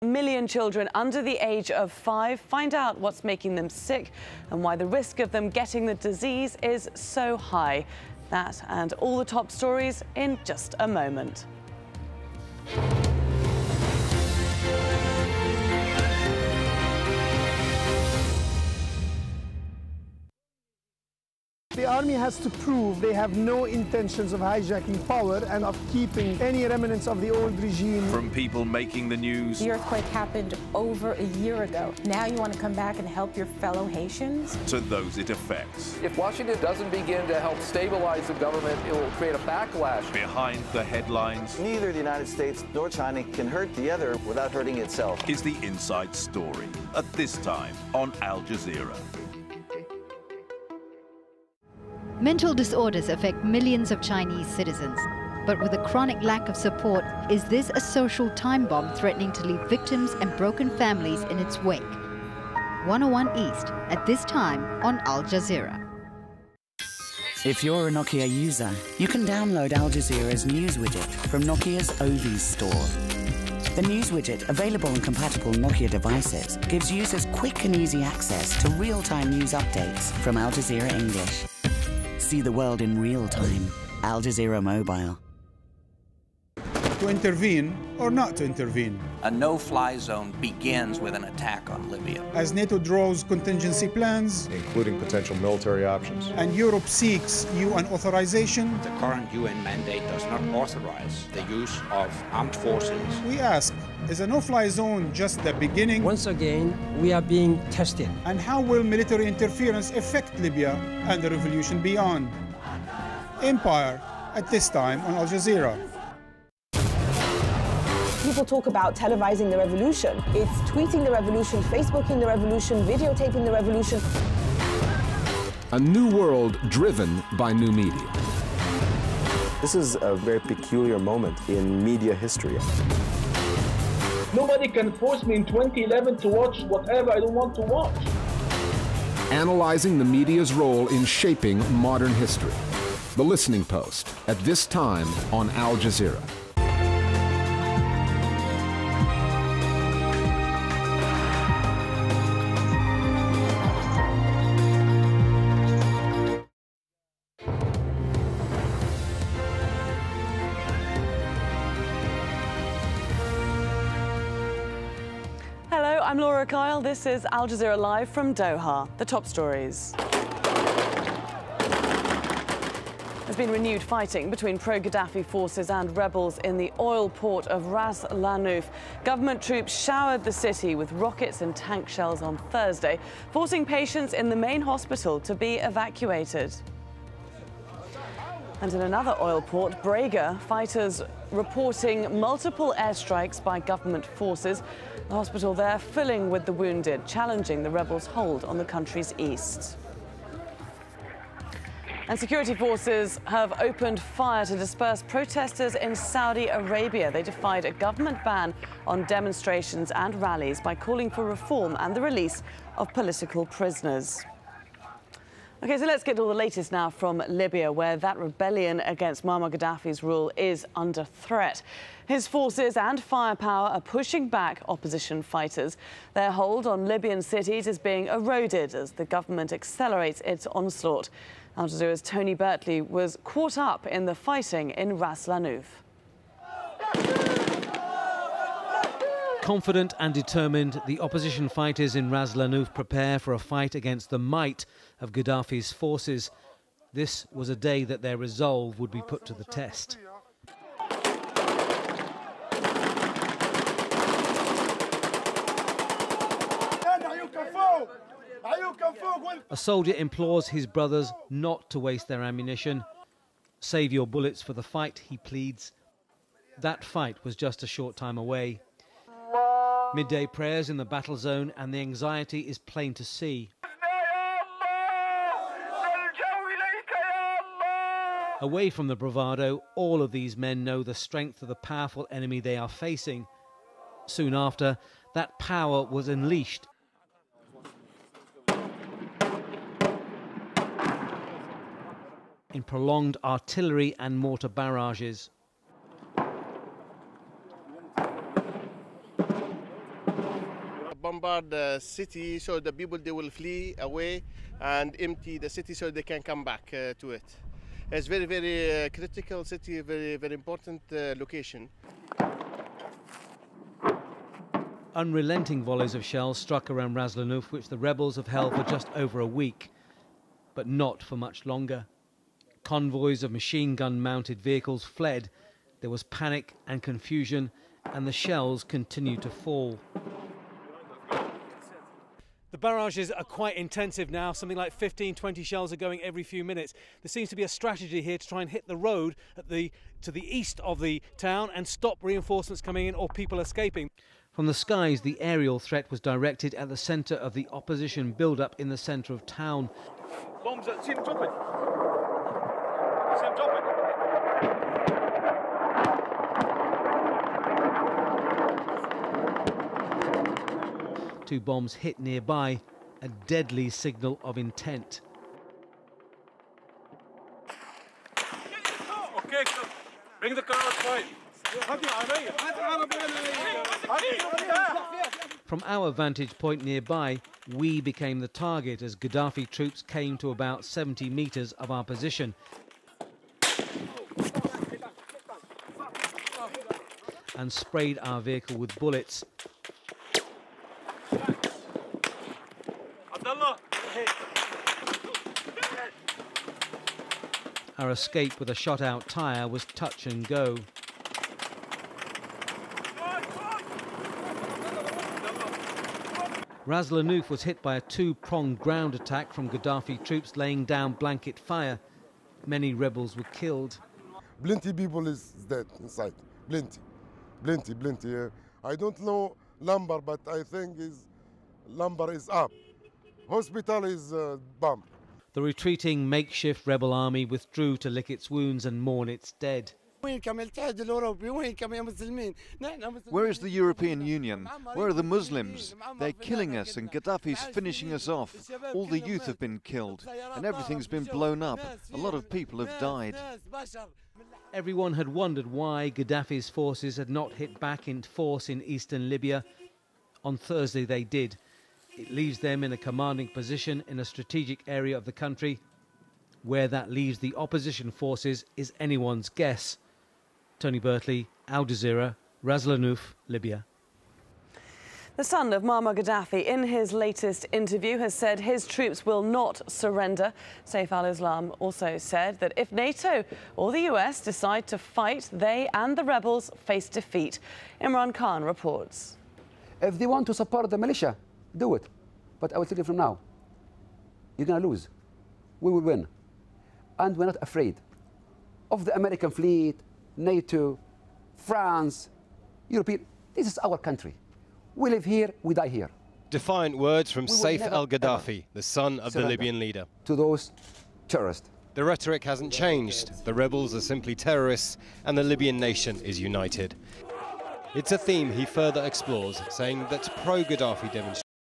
Million children under the age of 5. Find out what's making them sick and why the risk of them getting the disease is so high. That and all the top stories in just a moment. The army has to prove they have no intentions of hijacking power and of keeping any remnants of the old regime. From people making the news. The earthquake happened over a year ago. Now you want to come back and help your fellow Haitians? To those it affects. If Washington doesn't begin to help stabilize the government, it will create a backlash. Behind the headlines. Neither the United States nor China can hurt the other without hurting itself. Is the inside story at this time on Al Jazeera. Mental disorders affect millions of Chinese citizens. But with a chronic lack of support, is this a social time bomb threatening to leave victims and broken families in its wake? 101 East, at this time on Al Jazeera. If you're a Nokia user, you can download Al Jazeera's news widget from Nokia's Ovies store. The news widget, available on compatible Nokia devices, gives users quick and easy access to real-time news updates from Al Jazeera English. See the world in real time. Al Jazeera Mobile. To intervene or not to intervene. A no-fly zone begins with an attack on Libya. As NATO draws contingency plans, including potential military options, and Europe seeks UN authorization, the current UN mandate does not authorize the use of armed forces. We ask, is a no-fly zone just the beginning? Once again, we are being tested. And how will military interference affect Libya and the revolution beyond? Empire, at this time on Al Jazeera. People talk about televising the revolution. It's tweeting the revolution, Facebooking the revolution, videotaping the revolution. A new world driven by new media. This is a very peculiar moment in media history. Nobody can force me in 2011 to watch whatever I don't want to watch. Analyzing the media's role in shaping modern history. The Listening Post, at this time on Al Jazeera. Hello, I'm Laura Kyle. This is Al Jazeera Live from Doha. The top stories. There's been renewed fighting between pro-Gaddafi forces and rebels in the oil port of Ras Lanouf. Government troops showered the city with rockets and tank shells on Thursday, forcing patients in the main hospital to be evacuated. And in another oil port, Brega, fighters reporting multiple airstrikes by government forces. The hospital there filling with the wounded, challenging the rebels' hold on the country's east. And security forces have opened fire to disperse protesters in Saudi Arabia. They defied a government ban on demonstrations and rallies by calling for reform and the release of political prisoners. OK, so let's get all the latest now from Libya, where that rebellion against Muammar Gaddafi's rule is under threat. His forces and firepower are pushing back opposition fighters. Their hold on Libyan cities is being eroded as the government accelerates its onslaught. Al Jazeera's Tony Bertley was caught up in the fighting in Ras Lanouf. Confident and determined, the opposition fighters in Ras Lanouf prepare for a fight against the might of Gaddafi's forces. This was a day that their resolve would be put to the test. A soldier implores his brothers not to waste their ammunition. Save your bullets for the fight, he pleads. That fight was just a short time away. Midday prayers in the battle zone, and the anxiety is plain to see. Away from the bravado, all of these men know the strength of the powerful enemy they are facing. Soon after, that power was unleashed. In prolonged artillery and mortar barrages. bombard the city so the people they will flee away and empty the city so they can come back to it. It's very, very critical city, very, very important location. Unrelenting volleys of shells struck around Ras Lanuf, which the rebels have held for just over a week, but not for much longer. Convoys of machine gun-mounted vehicles fled. There was panic and confusion, and the shells continued to fall. The barrages are quite intensive now. Something like 15, 20 shells are going every few minutes. There seems to be a strategy here to try and hit the road to the east of the town and stop reinforcements coming in or people escaping. From the skies, the aerial threat was directed at the centre of the opposition build-up in the centre of town. Bombs, see them dropping. See them dropping. Two bombs hit nearby, a deadly signal of intent. Okay, bring the car outside. From our vantage point nearby, we became the target as Gaddafi troops came to about 70 metres of our position. And sprayed our vehicle with bullets. Our escape with a shot-out tyre was touch and go. Ras Lanuf was hit by a two-pronged ground attack from Gaddafi troops laying down blanket fire. Many rebels were killed. Plenty people is dead inside. Plenty. I don't know number, but I think number is up. Hospital is bombed. The retreating makeshift rebel army withdrew to lick its wounds and mourn its dead. Where is the European Union? Where are the Muslims? They're killing us and Gaddafi's finishing us off. All the youth have been killed and everything's been blown up. A lot of people have died. Everyone had wondered why Gaddafi's forces had not hit back in force in eastern Libya. On Thursday they did. It leaves them in a commanding position in a strategic area of the country. Where that leaves the opposition forces is anyone's guess. Tony Bertley, AlJazeera, Ras Lanuf, Libya. The son of Muammar Gaddafi, in his latest interview, has said his troops will not surrender. Saif al-Islam also said that if NATO or the US decide to fight, they and the rebels face defeat. Imran Khan reports. If they want to support the militia, do it. But I will tell you from now, you're going to lose. We will win. And we're not afraid of the American fleet, NATO, France, European. This is our country. We live here, we die here. Defiant words from Saif al-Gaddafi, the son of the Libyan leader. To those terrorists. The rhetoric hasn't changed. The rebels are simply terrorists and the Libyan nation is united. It's a theme he further explores, saying that pro-Gaddafi demonstrations